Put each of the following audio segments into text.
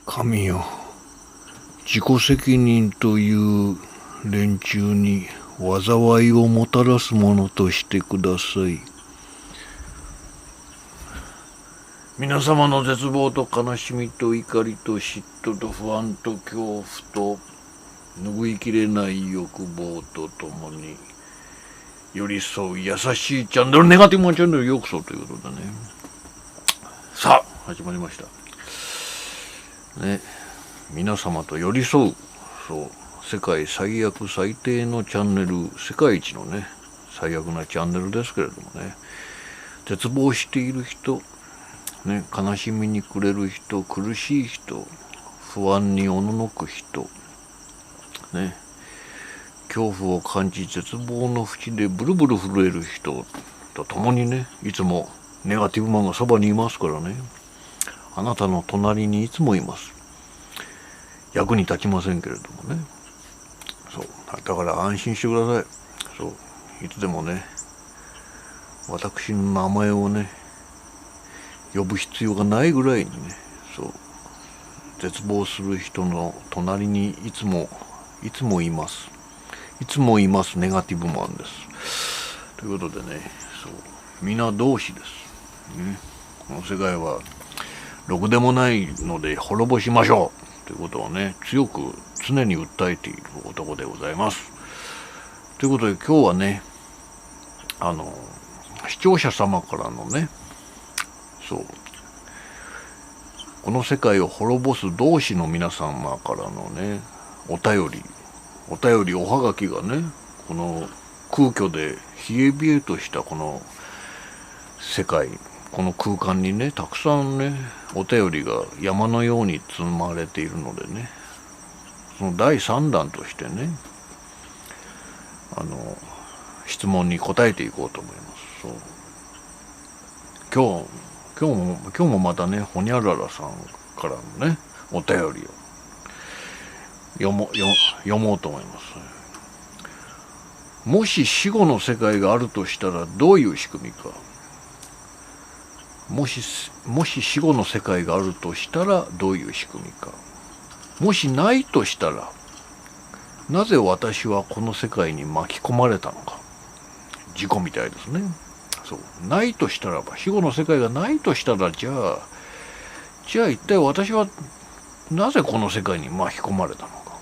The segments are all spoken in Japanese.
神よ、自己責任という連中に災いをもたらすものとしてください。皆様の絶望と悲しみと怒りと嫉妬と不安と恐怖と拭いきれない欲望とともに寄り添う優しいチャンネル、ネガティブマンチャンネルようこそということでね。さあ始まりましたね。皆様と寄り添う、そう世界最悪最低のチャンネル、世界一のね最悪なチャンネルですけれどもね、絶望している人ね、悲しみに暮れる人、苦しい人、不安におののく人ね、恐怖を感じ絶望の淵でブルブル震える人と共にね、いつもネガティブマンがそばにいますからね。あなたの隣にいつもいます。役に立ちませんけれどもね。そうだから安心してください。そういつでもね、私の名前をね呼ぶ必要がないぐらいにね、そう絶望する人の隣にいつもいます。いつもいます。ネガティブマンです。ということでね、そう皆同士です、ね。この世界はろくでもないので滅ぼしましょうということをね、強く常に訴えている男でございます。ということで今日はね、視聴者様からのね、そうこの世界を滅ぼす同志の皆様からのねお便りおはがきがね、この空虚で冷え冷えとしたこの世界、この空間にねたくさんねお便りが山のように積まれているのでね、その第3弾としてね、質問に答えていこうと思います。そう今日もまたね、ほにゃららさんからのねお便りを読もうと思います。もし死後の世界があるとしたらどういう仕組みか。もし死後の世界があるとしたらどういう仕組みか。もしないとしたらなぜ私はこの世界に巻き込まれたのか。事故みたいですね。そうないとしたらば、死後の世界がないとしたら、じゃあ一体私はなぜこの世界に巻き込まれたのか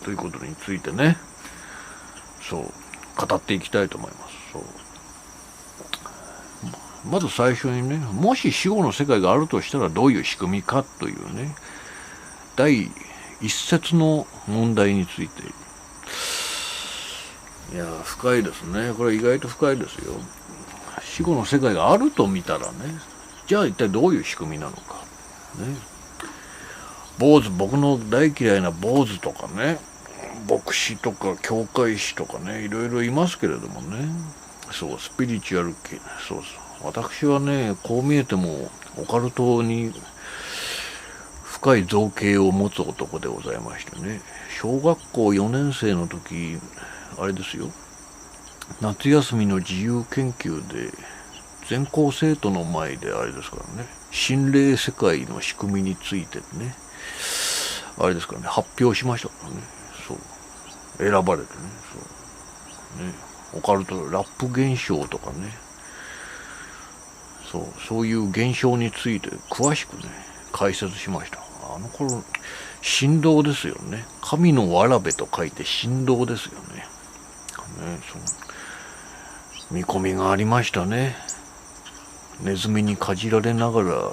ということについてね、そう語っていきたいと思います。そうまず最初にね、もし死後の世界があるとしたらどういう仕組みかというね、第一節の問題について。いや深いですね。これ意外と深いですよ。死後の世界があると見たらね、じゃあ一体どういう仕組みなのかね。僕の大嫌いな坊主とかね、牧師とか教会士とかね、いろいろいますけれどもね、そうスピリチュアル系、そう私はね、こう見えてもオカルトに深い造形を持つ男でございましてね、小学校4年生の時、あれですよ、夏休みの自由研究で全校生徒の前であれですからね、心霊世界の仕組みについてね、あれですからね、発表しましたからね。そう選ばれてね、そうね、オカルトラップ現象とかね、そういう現象について詳しくね解説しました。あの頃神道ですよね。神のわらべと書いて神道ですよね。見込みがありましたね。ネズミにかじられながら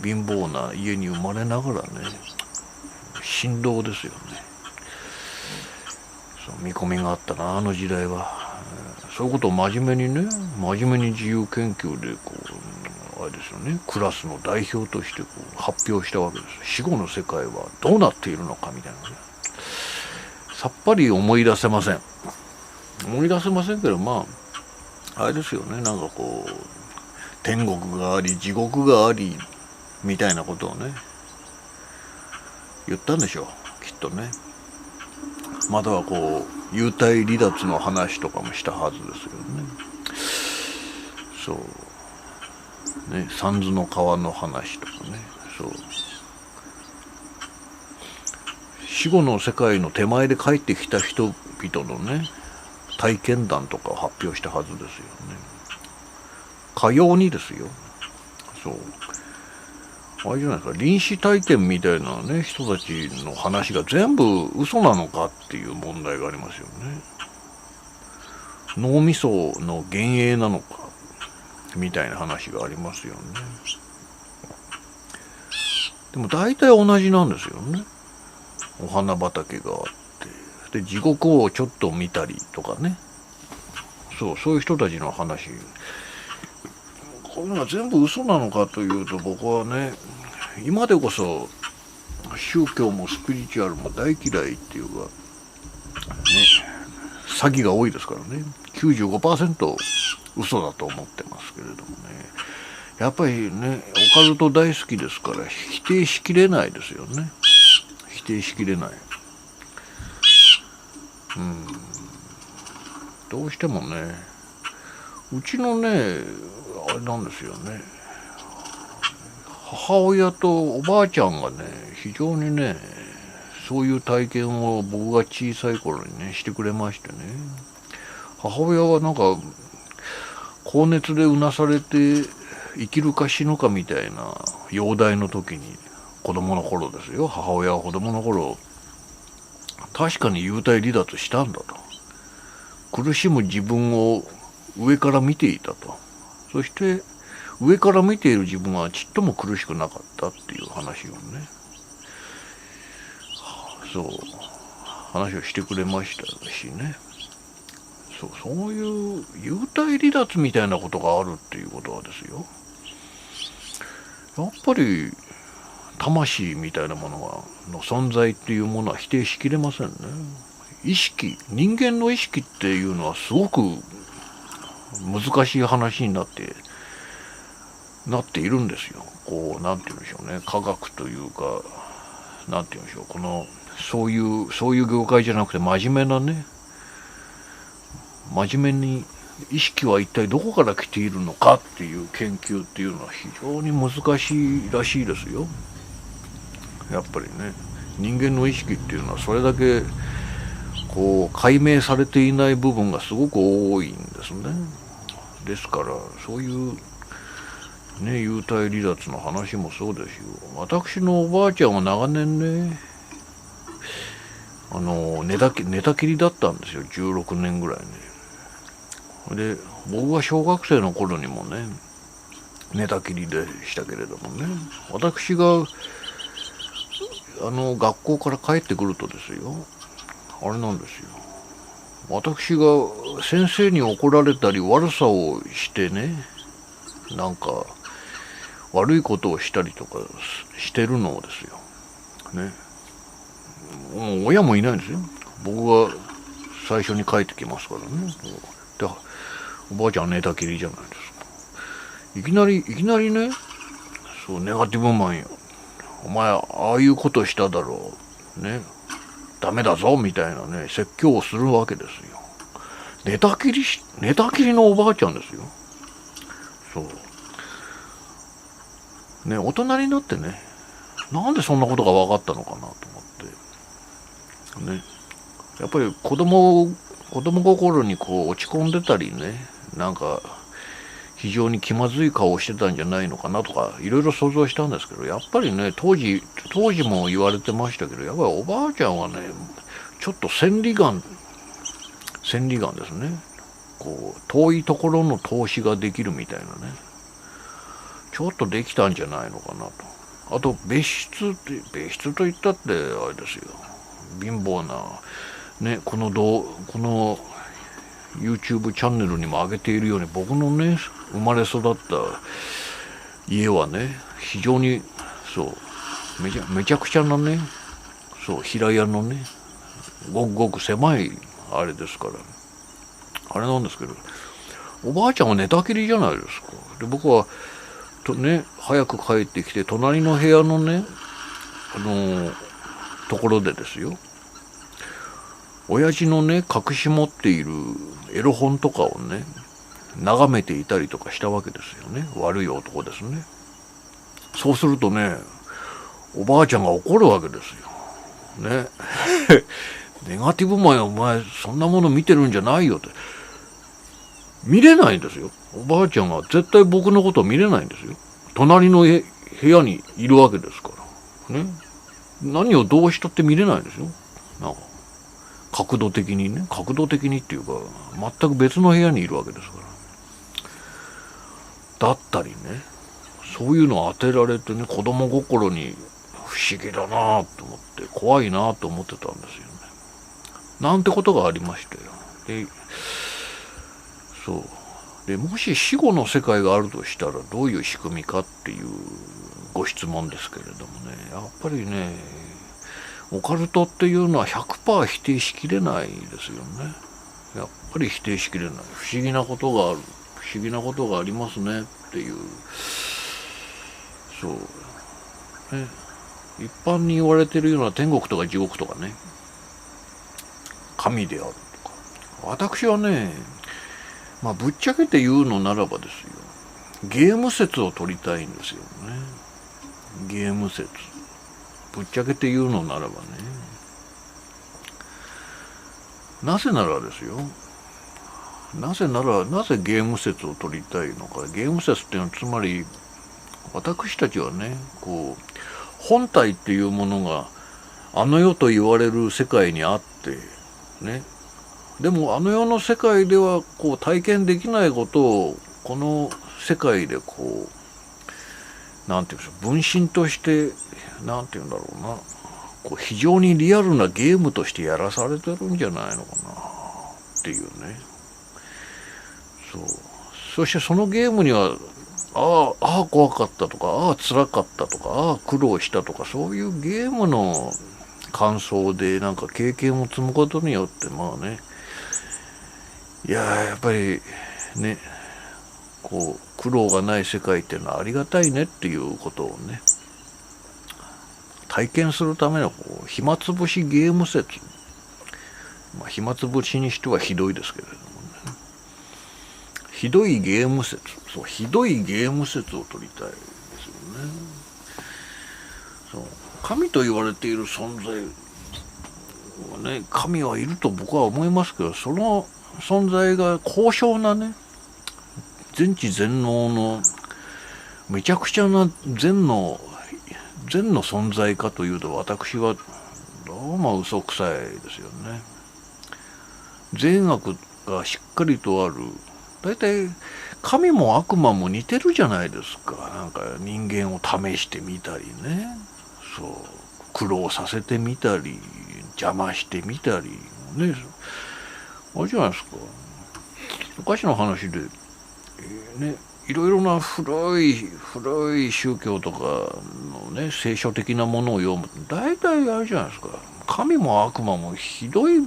貧乏な家に生まれながらね、神道ですよね。見込みがあったな、あの時代は。そういうことを真面目に自由研究でこうあれですよね、クラスの代表としてこう発表したわけです。死後の世界はどうなっているのかみたいなね。さっぱり思い出せませんけど、まああれですよね、なんかこう天国があり地獄がありみたいなことをね言ったんでしょう、きっとね。またはこう幽体離脱の話とかもしたはずですよね。そうね、三途の川の話とかね、そう死後の世界の手前で帰ってきた人々のね体験談とかを発表したはずですよね。かようにですよ。そうあれじゃないですか、臨死体験みたいなね人たちの話が全部嘘なのかっていう問題がありますよね。脳みその幻影なのかみたいな話がありますよね。でも大体同じなんですよね。お花畑があってで地獄をちょっと見たりとかね、そういう人たちの話、こういうのが全部嘘なのかというと、僕はね今でこそ宗教もスピリチュアルも大嫌いっていうかね、詐欺が多いですからね、95% 嘘だと思ってますけれどもね、やっぱりねオカルト大好きですから否定しきれないですよね。否定しきれない。どうしてもね、うちのねあれなんですよね、母親とおばあちゃんがね非常にねそういう体験を僕が小さい頃にねしてくれましてね、母親はなんか高熱でうなされて生きるか死ぬかみたいな容体の時に、子供の頃ですよ、母親は子供の頃確かに幽体離脱したんだと、苦しむ自分を上から見ていたと、そして上から見ている自分はちっとも苦しくなかったっていう話をね、話をしてくれましたしね、そういう幽体離脱みたいなことがあるっていうことはですよ、やっぱり魂みたいなものの存在っていうものは否定しきれませんね。意識、人間の意識っていうのはすごく難しい話になっているんですよ。こうなんて言うんでしょうね、科学というかなんて言うんでしょう、このそういう業界じゃなくて真面目に意識は一体どこから来ているのかっていう研究っていうのは非常に難しいらしいですよ。やっぱりね、人間の意識っていうのはそれだけこう解明されていない部分がすごく多いんですね。ですからそういうね幽体離脱の話もそうですよ。私のおばあちゃんは長年ね寝たきりだったんですよ、16年ぐらいね。で僕が小学生の頃にもね寝たきりでしたけれどもね、私が学校から帰ってくるとですよ、あれなんですよ、私が先生に怒られたり悪さをしてね、なんか悪いことをしたりとかしてるのをですよね、もう親もいないんですよ、僕が最初に帰ってきますからね。でおばあちゃんは寝たきりじゃないですか。いきなりね、ネガティブマンよ、お前ああいうことしただろうね、ダメだぞみたいなね説教をするわけですよ。寝たきりのおばあちゃんですよ。ね、大人になってね、なんでそんなことが分かったのかなと思ってね、やっぱり子供心にこう落ち込んでたりね、なんか非常に気まずい顔をしてたんじゃないのかなとかいろいろ想像したんですけど、やっぱりね当時も言われてましたけど、やっぱりおばあちゃんはねちょっと千里眼ですね。こう遠いところの投資ができるみたいなね、ちょっとできたんじゃないのかなと。あと別室といったってあれですよ、貧乏なね、この YouTube チャンネルにも上げているように、僕のね生まれ育った家はね非常にめちゃくちゃなね平屋のねごくごく狭いあれですから、あれなんですけど、おばあちゃんは寝たきりじゃないですか。で僕は早く帰ってきて隣の部屋のねところでですよ、親父のね隠し持っているエロ本とかをね眺めていたりとかしたわけですよね。悪い男ですね。そうするとねおばあちゃんが怒るわけですよ。ねネガティブマインお前そんなもの見てるんじゃないよって見れないんですよ。おばあちゃんは絶対僕のことを見れないんですよ。隣の部屋にいるわけですからね。何をどうしたって見れないんですよ。なんか角度的にっていうか全く別の部屋にいるわけですから。だったりね、そういうのを当てられてね、子供心に不思議だなと思って怖いなと思ってたんですよね。なんてことがありましたよ。で、そうでもし死後の世界があるとしたらどういう仕組みかっていうご質問ですけれどもね、やっぱりねオカルトっていうのは 100% 否定しきれないですよね。やっぱり否定しきれない。不思議なことがある、不思議なことがありますねっていう、そうね、一般に言われているような天国とか地獄とかね、神であるとか、私はね、ぶっちゃけて言うのならばですよ、ゲーム説を取りたいんですよね。ゲーム説、ぶっちゃけて言うのならばね、なぜならですよ、なぜゲーム説を取りたいのか。ゲーム説っていうのはつまり私たちはね、こう本体っていうものがあの世と言われる世界にあってね、でもあの世の世界ではこう体験できないことをこの世界でこうなんていうんでしょう、分身としてなんていうんだろうな、こう非常にリアルなゲームとしてやらされてるんじゃないのかなっていうね。そしてそのゲームにはああ怖かったとか、ああ辛かったとか、ああ苦労したとか、そういうゲームの感想でなんか経験を積むことによって、やっぱりね、こう苦労がない世界っていうのはありがたいねっていうことをね、体験するための暇つぶしゲーム説、暇つぶしにしてはひどいですけれどもね、ひどいゲーム説、ひどいゲーム説を取りたいですよね。神と言われている存在はね、神はいると僕は思いますけど、その存在が高尚なね、全知全能のめちゃくちゃな善の存在かというと、私はどうも嘘くさいですよね。善悪がしっかりとある。大体神も悪魔も似てるじゃないですか。なんか人間を試してみたりね、苦労させてみたり邪魔してみたりね、あれじゃないですか。昔の話でね、いろいろな古い宗教とかのね、聖書的なものを読むと大体あれじゃないですか。神も悪魔もひどい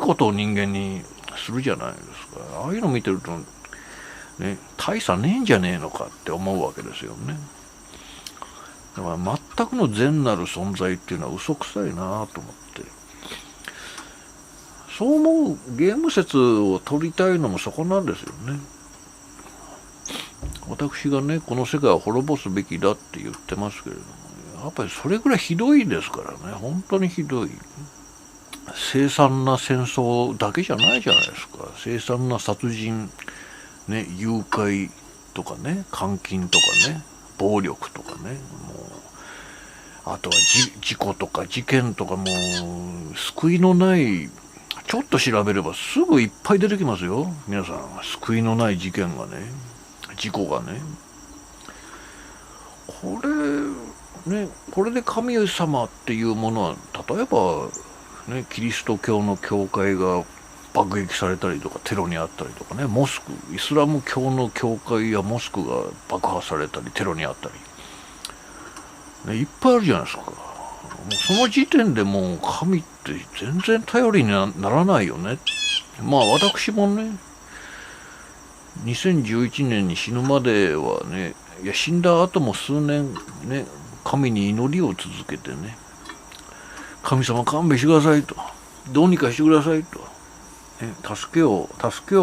ことを人間にするじゃないですか。ああいうの見てるとね、大差ねえんじゃねえのかって思うわけですよね。だから全くの善なる存在っていうのは嘘くさいなと思って、そう思うゲーム説を取りたいのもそこなんですよね。私がね、この世界を滅ぼすべきだって言ってますけれども、やっぱりそれぐらいひどいですからね。本当にひどい。凄惨な戦争だけじゃないじゃないですか。凄惨な殺人、ね、誘拐とかね、監禁とかね、暴力とかね、あとは事故とか事件とか、もう救いのない、ちょっと調べればすぐいっぱい出てきますよ。皆さん、救いのない事件がね、事故がね。これで神様っていうものは、例えばね、キリスト教の教会が爆撃されたりとか、テロにあったりとかね、イスラム教の教会やモスクが爆破されたりテロにあったり、ね、いっぱいあるじゃないですか。もうその時点でもう神って全然頼りにならないよね。私もね、2011年に死ぬまではね、死んだ後も数年ね、神に祈りを続けてね、神様勘弁してくださいと、どうにかしてくださいと、ね、助けを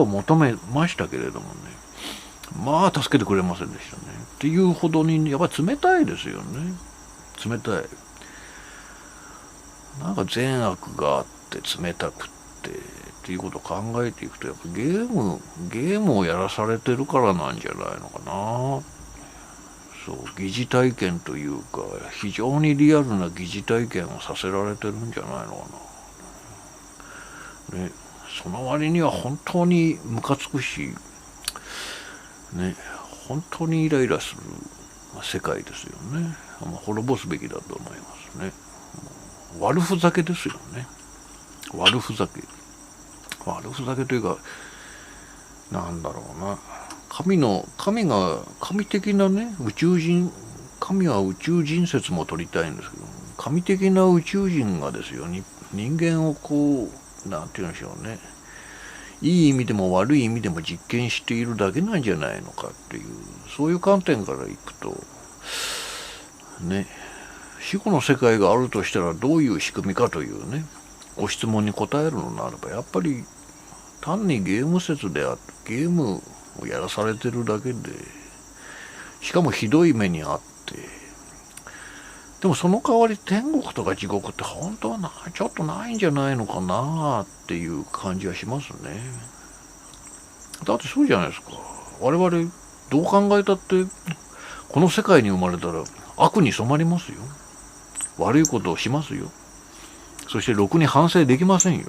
求めましたけれどもね、助けてくれませんでしたね。っていうほどにやっぱり冷たいですよね。冷たい。なんか善悪があって冷たくってっていうことを考えていくと、やっぱゲームをやらされてるからなんじゃないのかな。そう、疑似体験というか、非常にリアルな疑似体験をさせられてるんじゃないのかな。ね、その割には本当にムカつくし、ね、本当にイライラする世界ですよね。滅ぼすべきだと思いますね。悪ふざけですよね。悪ふざけというか、なんだろうな、神的なね、神は宇宙人説も取りたいんですけど、神的な宇宙人がですよ、人間をこう、なんて言うんでしょうね、いい意味でも悪い意味でも実験しているだけなんじゃないのかっていう、そういう観点からいくと、ね、死後の世界があるとしたらどういう仕組みかというね、ご質問に答えるのならば、やっぱり単にゲーム説であって、ゲームをやらされてるだけで、しかもひどい目にあって、でもその代わり天国とか地獄って本当はちょっとないんじゃないのかなっていう感じはしますね。だってそうじゃないですか。我々どう考えたってこの世界に生まれたら悪に染まりますよ。悪いことをしますよ。そしてろくに反省できませんよ。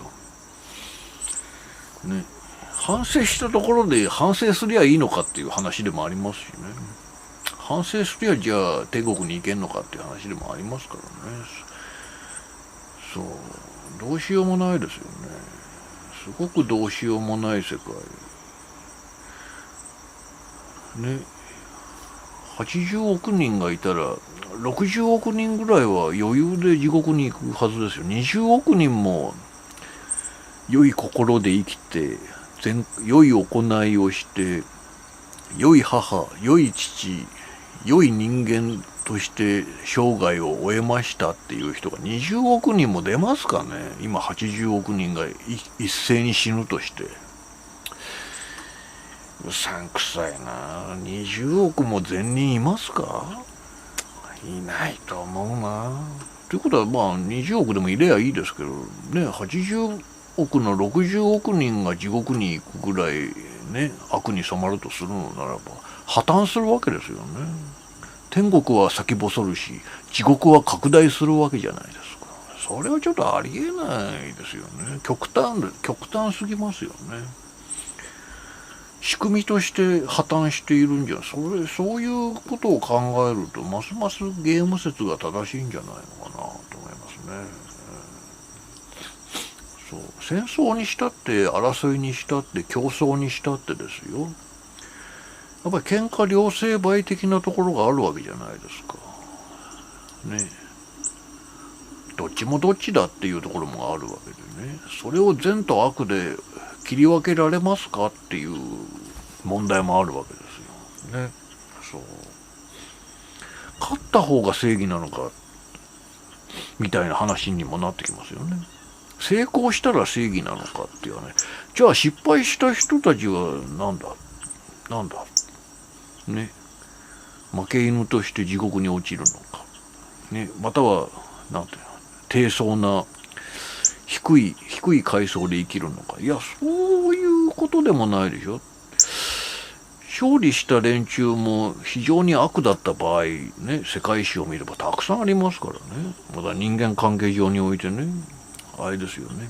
ね。反省したところで反省すりゃいいのかっていう話でもありますしね。反省すりゃじゃあ天国に行けんのかっていう話でもありますからね。そう。どうしようもないですよね。すごくどうしようもない世界。ね。80億人がいたら、60億人ぐらいは余裕で地獄に行くはずですよ。20億人も良い心で生きて、良い行いをして、良い母、良い父、良い人間として生涯を終えましたっていう人が20億人も出ますかね。今80億人が一斉に死ぬとして。うさんくさいな。20億も善人いますか？いないと思うな。ということはまあ20億でもいればいいですけどね、80億の60億人が地獄に行くぐらいね、悪に染まるとするのならば破綻するわけですよね。天国は先細るし、地獄は拡大するわけじゃないですか。それはちょっとありえないですよね。極端すぎますよね。仕組みとして破綻しているんじゃ、そういうことを考えると、ますますゲーム説が正しいんじゃないのかなと思いますね。そう、戦争にしたって、争いにしたって、競争にしたってですよ。やっぱり喧嘩両成敗的なところがあるわけじゃないですか。ね。どっちもどっちだっていうところもあるわけでね。それを善と悪で切り分けられますかっていう問題もあるわけですよ。ね。そう。勝った方が正義なのか、みたいな話にもなってきますよね。成功したら正義なのかっていうね。じゃあ失敗した人たちはなんだね。負け犬として地獄に落ちるのか。ね。または、なんていうの、低層な、低い階層で生きるのか。いや、そういうことでもないでしょ。勝利した連中も非常に悪だった場合、ね、世界史を見ればたくさんありますからね。まだ人間関係上においてね、あれですよね。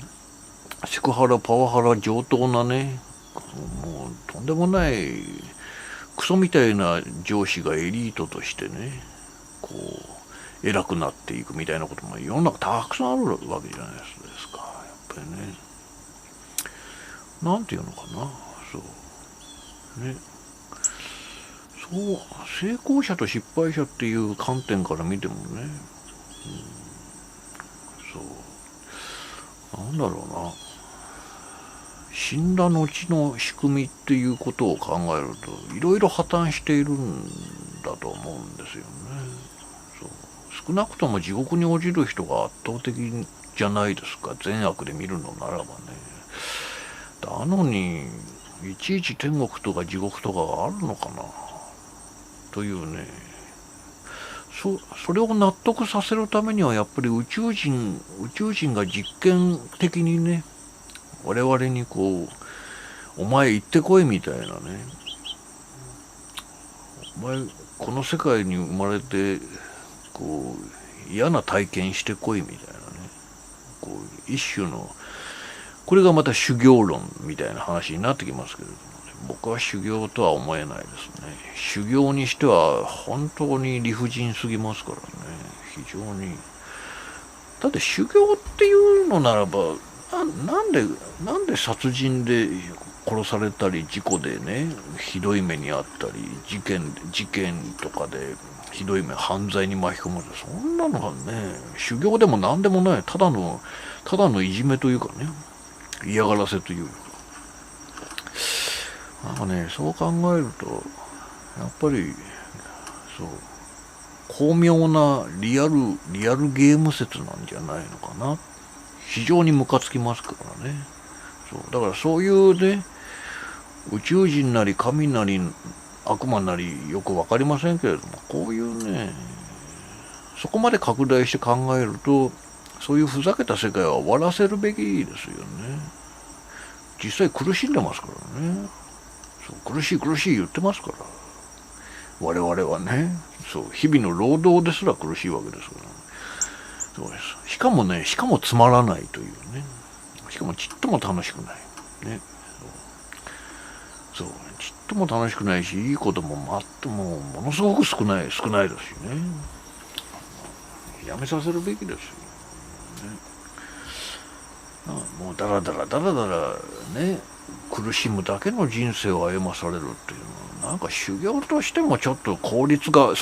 セクハラ、パワハラ、上等なね、もうとんでもないクソみたいな上司がエリートとしてね、こう偉くなっていくみたいなことも世の中たくさんあるわけじゃないですか。やっぱりね、なんていうのかな、そうね、そう成功者と失敗者っていう観点から見てもね、そうなんだろうな、死んだ後の仕組みっていうことを考えるといろいろ破綻しているんだと思うんですよね。そう少なくとも地獄に落ちる人が圧倒的じゃないですか、善悪で見るのならばね。なのにいちいち天国とか地獄とかがあるのかなというね、それを納得させるためにはやっぱり宇宙人が実験的にね、我々にこう、お前行ってこいみたいなね、お前この世界に生まれてこう嫌な体験してこいみたいなね、こう一種の、これがまた修行論みたいな話になってきますけれども、ね、僕は修行とは思えないですね。修行にしては本当に理不尽すぎますからね、非常に。だって修行っていうのならば、なんで殺人で殺されたり事故でね、ひどい目にあったり事件とかでひどい目、犯罪に巻き込まれて、そんなのがね、修行でも何でもない、ただのいじめというかね、嫌がらせというか、なんかね、そう考えるとやっぱりそう巧妙なリアルゲーム説なんじゃないのかな。非常にムカつきますからね。そうだからそういうね、宇宙人なり神なり悪魔なりよく分かりませんけれども、こういうね、そこまで拡大して考えると、そういうふざけた世界は終わらせるべきですよね。実際苦しんでますからね。そう苦しい言ってますから、我々はね、そう日々の労働ですら苦しいわけですから、ね、そうです。しかもつまらないというね、しかもちっとも楽しくないね。そうちっとも楽しくないし、いいこともものすごく少ないですしね。やめさせるべきですよ、ね。もうだらだらね、苦しむだけの人生を歩まされるっていうのは、なんか修行としてもちょっと効率が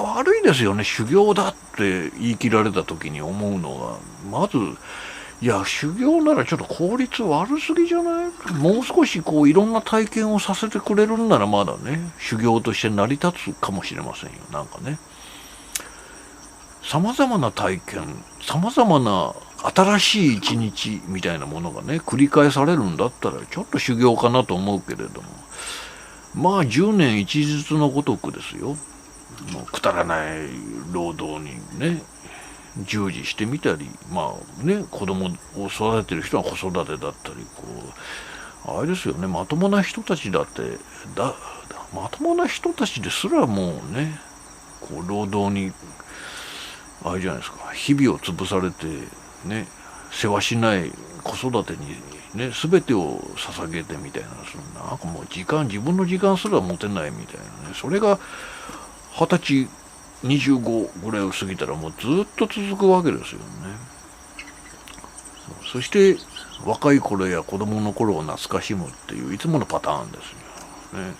悪いですよね。修行だって言い切られた時に思うのが、まず、いや、修行ならちょっと効率悪すぎじゃない？もう少しこういろんな体験をさせてくれるんならまだね、修行として成り立つかもしれませんよ。なんかね、様々な体験、様々な新しい一日みたいなものがね、繰り返されるんだったらちょっと修行かなと思うけれども、まあ10年一日のごとくですよ。もうくだらない労働にね、従事してみたり、まあね、子供を育ててる人は子育てだったり、こうあれですよね、まともな人たちですらもうね、こう労働にあれじゃないですか、日々を潰されてね、世話しない子育てにね、全てを捧げてみたいな、なんかもう自分の時間すら持てないみたいなね、それが20歳25ぐらいを過ぎたらもうずっと続くわけですよね。そして若い頃や子供の頃を懐かしむっていういつものパターンですよね。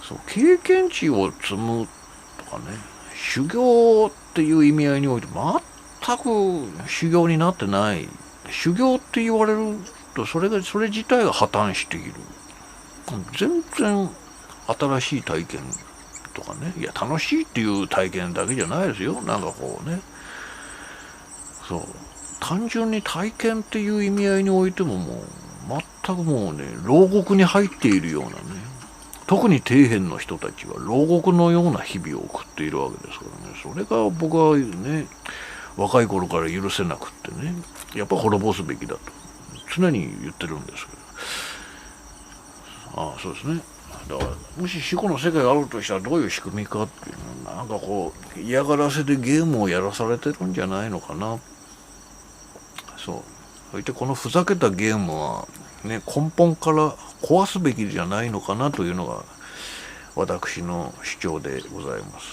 そう経験値を積むとかね、修行っていう意味合いにおいて全く修行になってない。修行って言われるとそれ自体が破綻している。全然新しい体験とかね、いや楽しいっていう体験だけじゃないですよ。なんかこうね、そう単純に体験っていう意味合いにおいてももう全くもうね、牢獄に入っているようなね、特に底辺の人たちは牢獄のような日々を送っているわけですからね。それが僕はね、若い頃から許せなくってね、やっぱ滅ぼすべきだと常に言ってるんですけど、そうですね。だからもし死後の世界があるとしたらどういう仕組みかっていうのは、なんかこう嫌がらせでゲームをやらされてるんじゃないのかな。そしてこのふざけたゲームはね、根本から壊すべきじゃないのかなというのが私の主張でございます。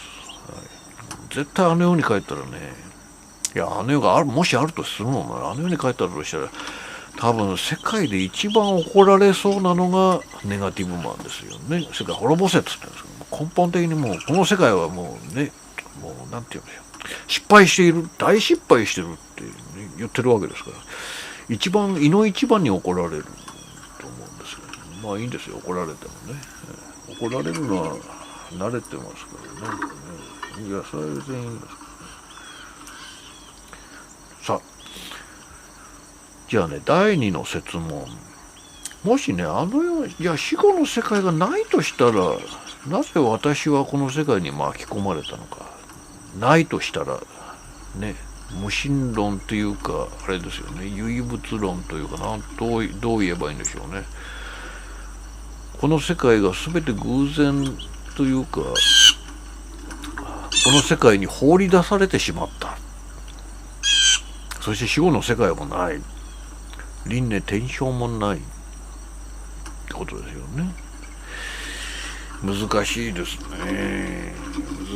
絶対あの世に帰ったらね、いやあの世がもしあるとするのなら、あの世に帰ったとしたら多分世界で一番怒られそうなのがネガティブマンですよね。世界滅ぼせっつってんですけど、根本的にもうこの世界はもうね、もうなんて言うんでしょう、大失敗してるって、ね、言ってるわけですから、胃の一番に怒られると思うんですけど、まあいいんですよ、怒られてもね。怒られるのは慣れてますからね。いや、それは別にいいんです。さあ、じゃあね、第二の説問。もしね、いや死後の世界がないとしたらなぜ私はこの世界に巻き込まれたのか。ないとしたらね、無神論というかあれですよね、唯物論というかどう言えばいいんでしょうね。この世界が全て偶然というか、この世界に放り出されてしまった。そして死後の世界もない、輪廻転生もないってことですよね。難しいですね。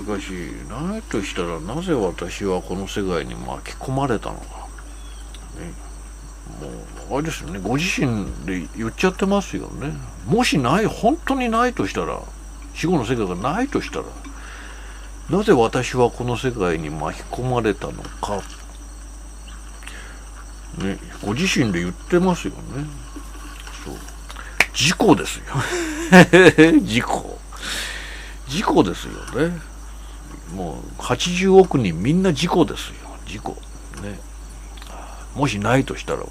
難しい。ないとしたら、なぜ私はこの世界に巻き込まれたのか、ね、もうあれですよね、ご自身で言っちゃってますよね。もしない、本当にないとしたら、死後の世界がないとしたら、なぜ私はこの世界に巻き込まれたのか、ね、ご自身で言ってますよね。そう、事故ですよ。事故ですよね。もう80億人みんな事故ですよ。事故ね。もしないとしたらばね、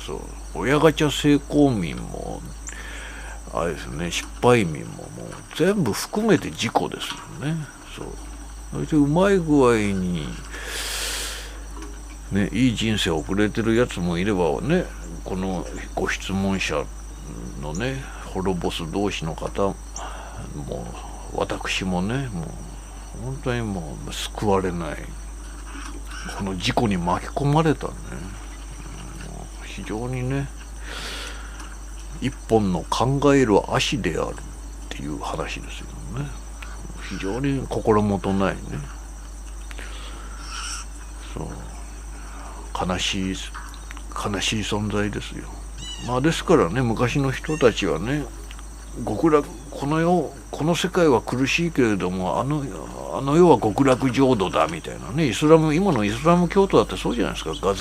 そう、親ガチャ成功民もあれですね、失敗民ももう全部含めて事故ですよね。そう、そしてうまい具合にね、いい人生を送れてるやつもいればね、このご質問者のね、滅ぼす同士の方も、私もね、もう本当にもう救われない、この事故に巻き込まれたね、非常にね、一本の考える足であるっていう話ですよね。非常に心もとないね、そう、悲しい存在ですよ。まあですからね、昔の人たちはね、極楽、この世界は苦しいけれども、あの世は極楽浄土だみたいなね、今のイスラム教徒だってそうじゃないですか。ガ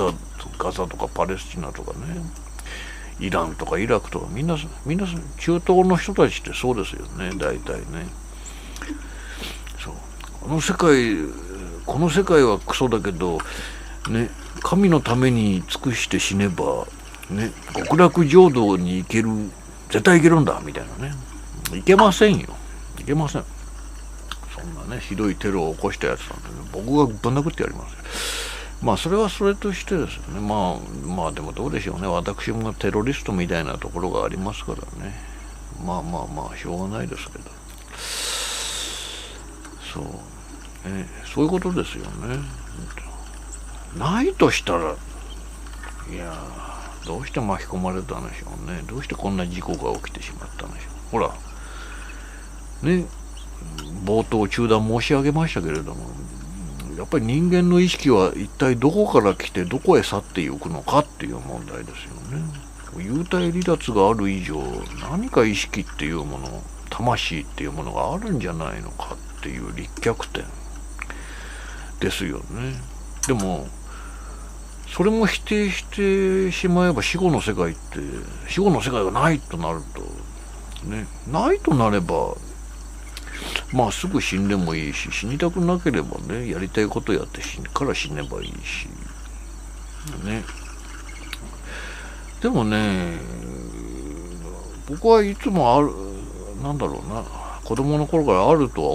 ザとかパレスチナとかね、イランとかイラクとか、みんな中東の人たちってそうですよね、大体ね。そう、この世界はクソだけどね、神のために尽くして死ねばね、極楽浄土に行ける、絶対行けるんだみたいなね。行けませんよ、行けません。そんなね、ひどいテロを起こしたやつなんて、ね、僕がぶん殴ってやりますよ。まあそれはそれとしてですよね。まあでもどうでしょうね、私もテロリストみたいなところがありますからね。まあしょうがないですけど、そう、そういうことですよね。ないとしたら、いやどうして巻き込まれたんでしょうね。どうしてこんな事故が起きてしまったんでしょう。ほらね、冒頭中断申し上げましたけれども、やっぱり人間の意識は一体どこから来てどこへ去っていくのかっていう問題ですよね。幽体離脱がある以上、何か意識っていうもの、魂っていうものがあるんじゃないのかっていう立脚点ですよね。でもそれも否定してしまえば、死後の世界がないとなるとね、ないとなれば、まあすぐ死んでもいいし、死にたくなければね、やりたいことやって死ねばいいしね。でもね、僕はいつもなんだろうな、子供の頃からあるとは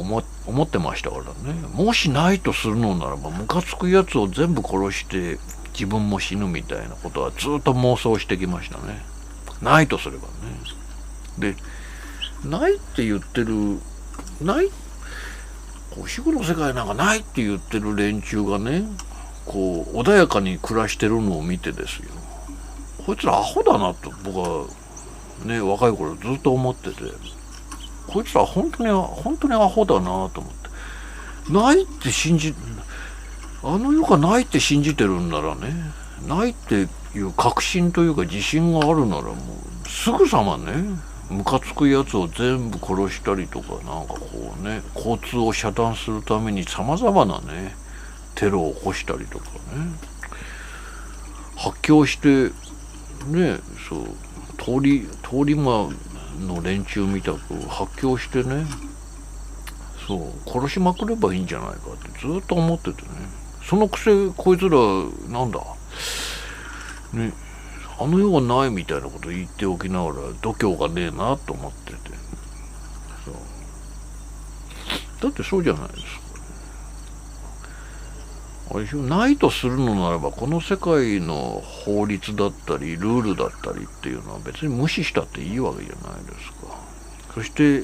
思ってましたからね。もしないとするのならば、ムカつくやつを全部殺して自分も死ぬみたいなことはずっと妄想してきましたね。ないとすればね。で、ないって言ってる、死後の世界なんかないって言ってる連中がね、こう穏やかに暮らしてるのを見てですよ、こいつらアホだなと僕はね、若い頃ずっと思ってて、こいつら本当にアホだなと思って。ないってあの世がないって信じてるんならね、ないっていう確信というか自信があるなら、もうすぐさまね、ムカつくやつを全部殺したりとか、なんかこうね、交通を遮断するためにさまざまなね、テロを起こしたりとかね、発狂してね、そう、通り魔の連中みたく発狂してね、そう、殺しまくればいいんじゃないかってずっと思っててね。そのくせこいつらなんだね、あの世がないみたいなこと言っておきながら度胸がねえなと思ってて、そう、だってそうじゃないですか。あれでしょ、ないとするのならば、この世界の法律だったりルールだったりっていうのは別に無視したっていいわけじゃないですか。そして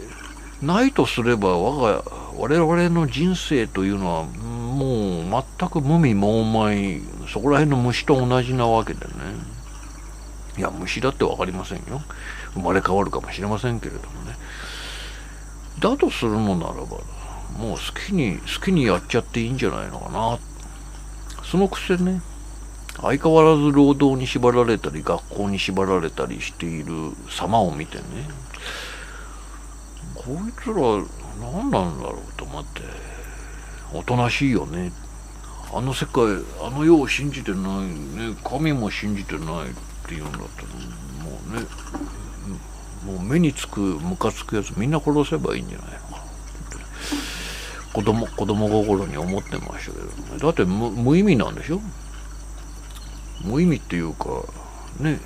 ないとすれば我々の人生というのはもう全く無味無昧、そこら辺の虫と同じなわけでね。いや、虫だって分かりませんよ。生まれ変わるかもしれませんけれどもね。だとするのならば、もう好きにやっちゃっていいんじゃないのかな。そのくせね、相変わらず労働に縛られたり学校に縛られたりしている様を見てね、こいつら何なんだろうと思って、おとなしいよね。あの世界、あの世を信じてないね、神も信じてないっていうんだったら、もうね、もう目につくムカつくやつみんな殺せばいいんじゃないのかなって子供心に思ってましたけどね。だって無意味なんでしょ。無意味っていうかね、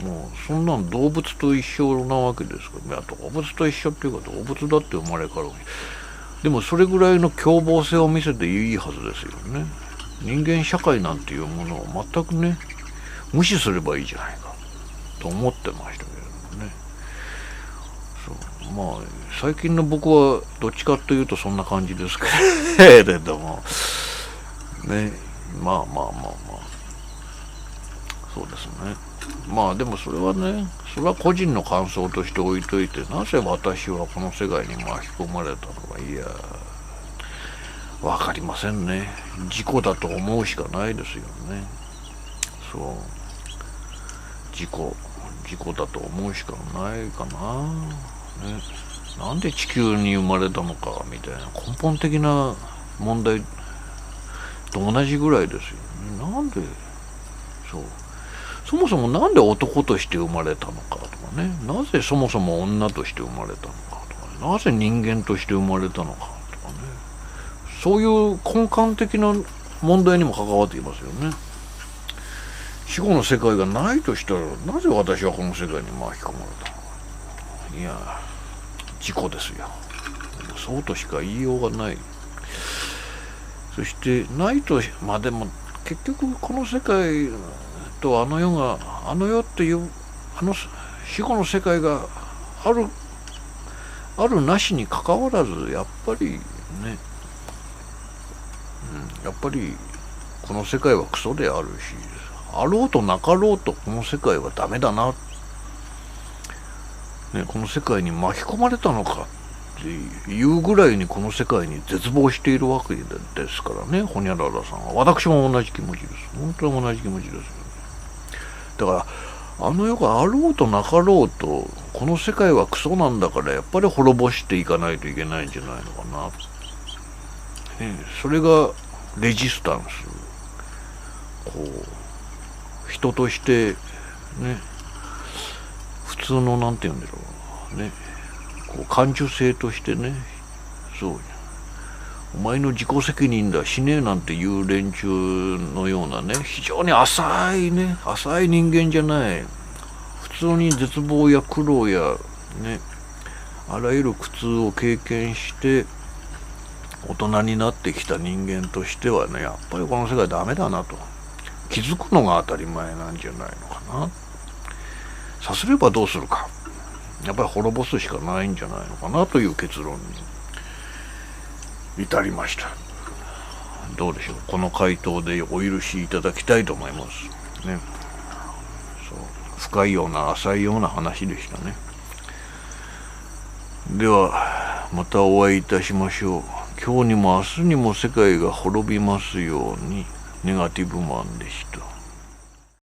もうそんなん動物と一緒なわけですから、いや動物と一緒っていうか動物だって生まれ変わる。でもそれぐらいの凶暴性を見せていいはずですよね。人間社会なんていうものを全くね無視すればいいじゃないかと思ってましたけどね。そう、まあ最近の僕はどっちかというとそんな感じですけれどもね、まあそうですね。まあでもそれは個人の感想として置いといて、なぜ私はこの世界に巻き込まれたのか、いやわかりませんね。事故だと思うしかないですよね。そう、事故だと思うしかないかな、ね、なんで地球に生まれたのかみたいな根本的な問題と同じぐらいですよね。なんでそもそもなんで男として生まれたのかとかね、なぜそもそも女として生まれたのかとか、なぜ人間として生まれたのかとかね、そういう根幹的な問題にも関わっていますよね。死後の世界がないとしたら、なぜ私はこの世界に巻き込まれたのか。いや、事故ですよ。そうとしか言いようがない。そしてないと、まあでも結局この世界とあの世っていう死後の世界があるなしにかかわらず、やっぱりね、やっぱりこの世界はクソであるし、あろうとなかろうとこの世界はダメだな、ね、この世界に巻き込まれたのかっていうぐらいにこの世界に絶望しているわけですからね、ホニャララさんは。私も同じ気持ちです。本当に同じ気持ちですよね。だからあの世があろうとなかろうとこの世界はクソなんだから、やっぱり滅ぼしていかないといけないんじゃないのかな、ね、それがレジスタンス、こう人としてね、普通のなんて言うんだろうね、こう感受性としてね、そうお前の自己責任だ、死ねえなんていう連中のようなね、非常に浅い人間じゃない、普通に絶望や苦労やね、あらゆる苦痛を経験して大人になってきた人間としてはね、やっぱりこの世界ダメだなと気づくのが当たり前なんじゃないのかな。さすればどうするか、やっぱり滅ぼすしかないんじゃないのかなという結論に至りました。どうでしょう、この回答でお許しいただきたいと思いますね。そう深いような浅いような話でしたね。ではまたお会いいたしましょう。今日にも明日にも世界が滅びますように。ネガティブマンでした。